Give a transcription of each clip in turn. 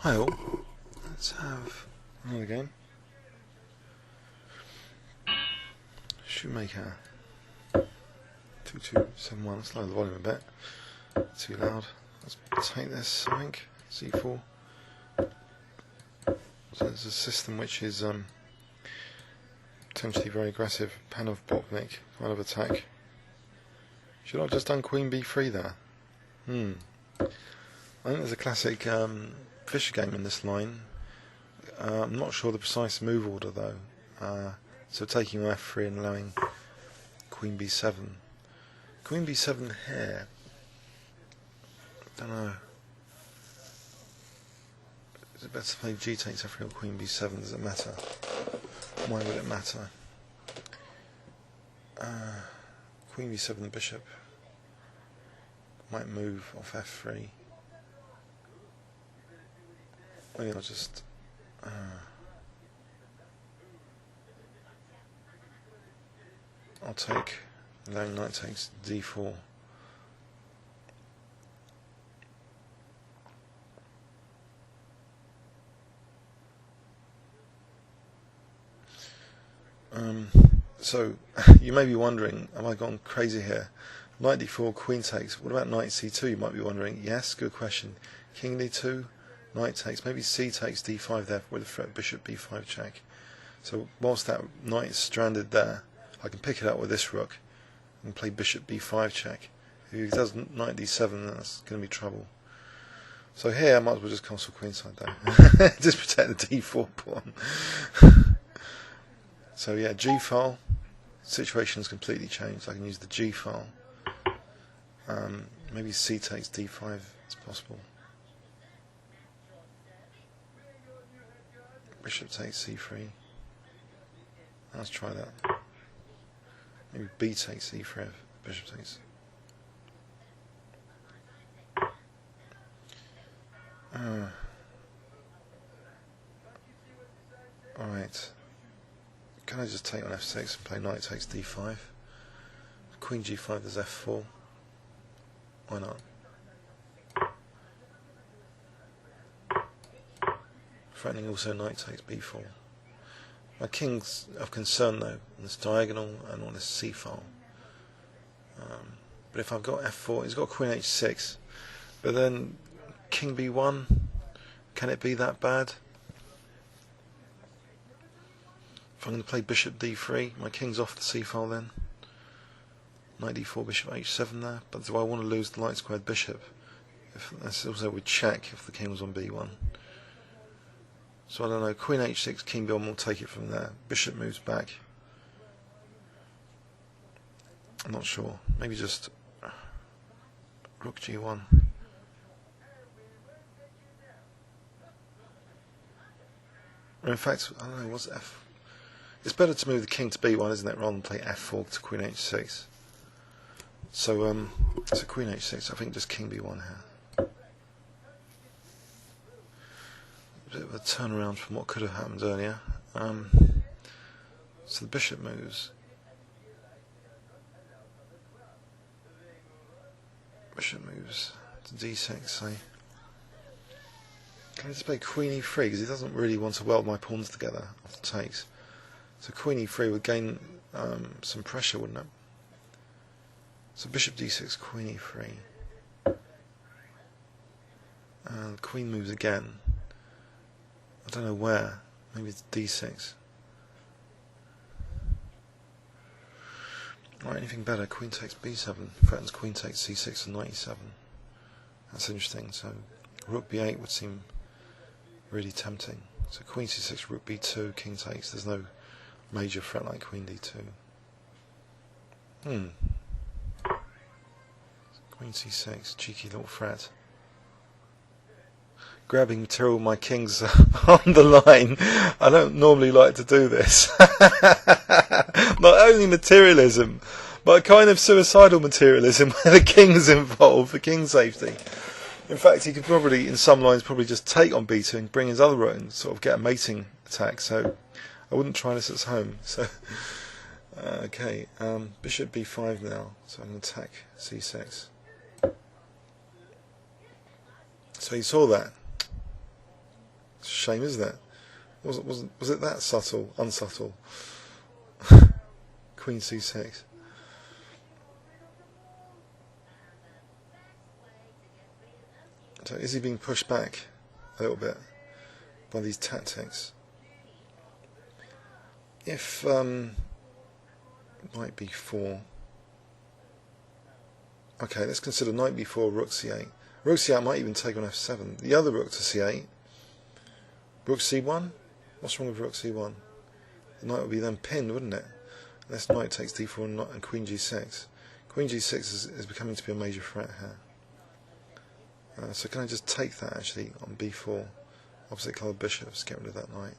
Hi all, let's have another game. Shoemaker 2271, let's lower the volume a bit, too loud. Let's take this, I think, C4. So there's a system which is potentially very aggressive, Panov-Botvinnik kind of attack. Should I have just done Queen B3 there? I think there's a classic Fischer game in this line. I'm not sure the precise move order though. So taking on F3 and allowing Queen B7. Queen B7 here. Don't know. Is it better to play G takes F3 or Queen B7? Does it matter? Why would it matter? Queen B7 bishop might move off F3. Maybe I'll just I'll take allowing knight takes D4. So you may be wondering, am I gone crazy here? Knight D4, Queen takes. What about Knight C2? You might be wondering. Yes, good question. King D2, Knight takes. Maybe C takes D5 there with a threat Bishop B5 check. So whilst that Knight is stranded there, I can pick it up with this Rook and play Bishop B5 check. If he does Knight D7, that's going to be trouble. So here I might as well just castle queenside though. Just protect the D4 pawn. So yeah, G file. Situation has completely changed. I can use the G file. Maybe C takes D5 is possible. Bishop takes C3. Let's try that. Maybe B takes C3. Bishop takes. Alright. Can I just take on F6 and play knight takes D5? Queen G5 is F4. Why not? Threatening also knight takes B4. My king's of concern though, on this diagonal and on this C file. But if I've got F4, he's got Queen H6. But then King B1, can it be that bad? If I'm going to play Bishop D3, my king's off the C file then. Knight D4, Bishop H7 there. But do I want to lose the light squared bishop? This also would check if the king was on B1. So I don't know. Queen H6, King B1 will take it from there. Bishop moves back. I'm not sure. Maybe just Rook G1. Or in fact, I don't know. What's F? It's better to move the king to B1, isn't it, rather than play F4 to Queen H6. So, so Queen H6, I think just King B1 here. A bit of a turnaround from what could have happened earlier. So the bishop moves. Bishop moves to D6, say. Can I just play Queen E3, because he doesn't really want to weld my pawns together after takes. So Queen E3 would gain some pressure, wouldn't it? So Bishop D6, Queen E3. And Queen moves again. I don't know where. Maybe it's D6. Alright, anything better? Queen takes B7. Threatens Queen takes C6 and Knight E7. That's interesting. So Rook B8 would seem really tempting. So Queen C6, Rook B2, King takes. There's no major threat like Queen D2. Queen C6, cheeky little threat. Grabbing material with my kings on the line. I don't normally like to do this. Not only materialism, but a kind of suicidal materialism where the king's involved for king safety. In fact, he could probably, in some lines, probably just take on B2 and bring his other rook and sort of get a mating attack. So I wouldn't try this at home. So okay, Bishop B5 now. So I'm going to attack C6. So you saw that. It's a shame, isn't it? Was it that subtle, unsubtle? Queen c6. So is he being pushed back a little bit by these tactics? If knight b4. Okay, let's consider knight b4, rook c8. Rook c8 might even take on f7. The other rook to c8. Rook c1. What's wrong with rook c1? The knight would be then pinned, wouldn't it? Unless knight takes d4 and queen g6. Queen g6 is becoming to be a major threat here. So can I just take that actually on b4? Opposite coloured bishops, get rid of that knight.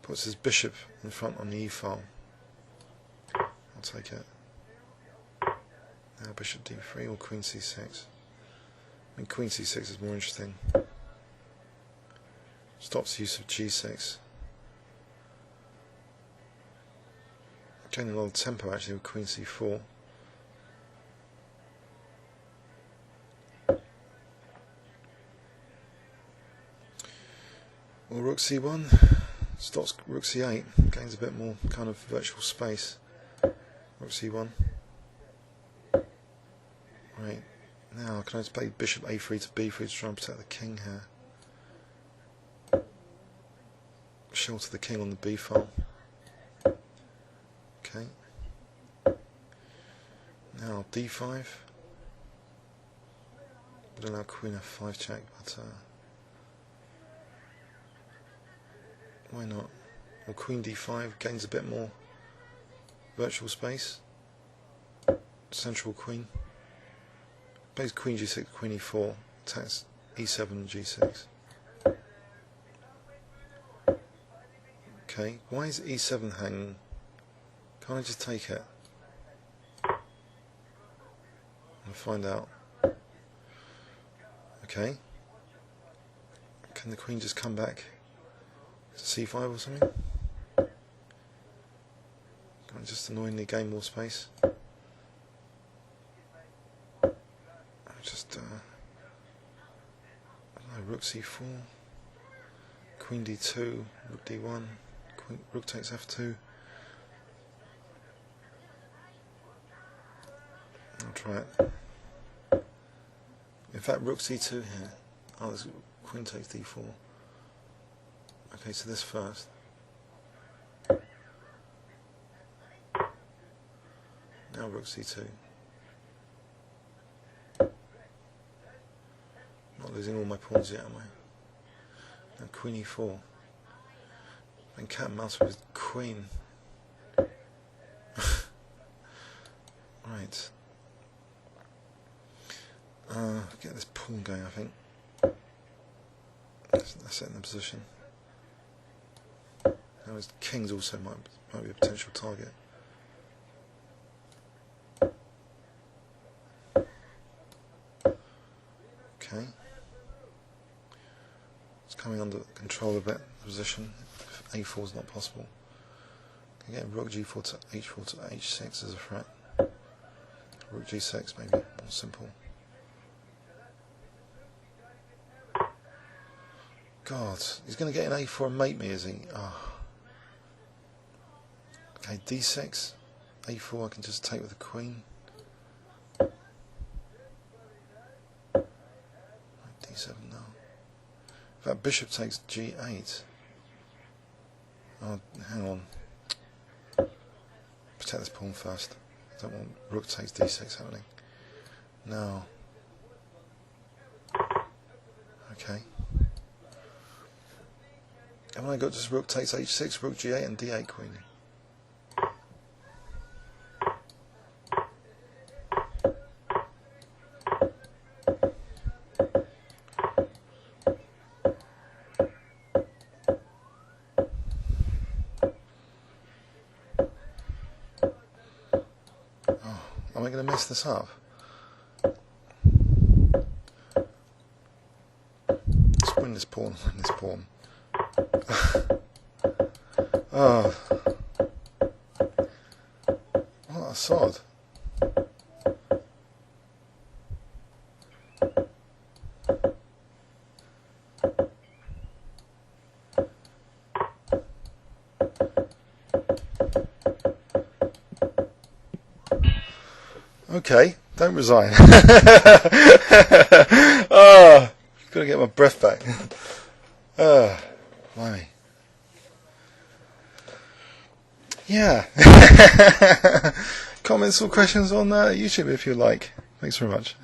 Puts his bishop in front on the e file. I'll take it. Now bishop d3 or queen c6. I mean queen c6 is more interesting. Stops the use of g6. Gaining a lot of tempo actually with queen c4. Or rook c1. Stops rook c8. Gains a bit more kind of virtual space. Rook c1. Right. Now can I just play bishop a3 to b3 to try and protect the king here? Shelter the king on the b file. Okay. Now d5. Would allow queen f5 check, but why not? Or queen d5 gains a bit more virtual space. Central queen. Plays queen g6, queen e4, attacks e7 and g6. Okay, why is e7 hanging? Can't I just take it? I'll find out. Okay. Can the queen just come back to c5 or something? Can I just annoyingly gain more space? Just, I don't know, rook c4, queen d2, rook d1, rook takes f2. I'll try it. In fact, rook c2 here. Oh, there's queen takes d4. Okay, so this first. Now rook c2. Not losing all my pawns yet, am I? Now queen e4. And cat and mouse with his queen. Right. Get this pawn going, I think. That's it in the position. Now his kings also might be a potential target. Okay. It's coming under control a bit, the position. If a4 is not possible. Can get rook g4 to h4 to h6 as a threat. Rook g6 maybe, more simple. God, he's going to get an a4 and mate me, is he? Oh. Okay, d6, a4 I can just take with the queen. d7 now. In fact, bishop takes g8. Oh, hang on. Protect this pawn first. I don't want rook takes d6 happening. Now. Okay. Haven't I got just rook takes h6, rook g8 and d8 queen? Oh, am I going to mess this up? Let's win this pawn, win this pawn. Oh, what a sod. Okay, don't resign. Oh, gotta get my breath back. Blimey. Yeah. Comments or questions on YouTube if you like. Thanks very much.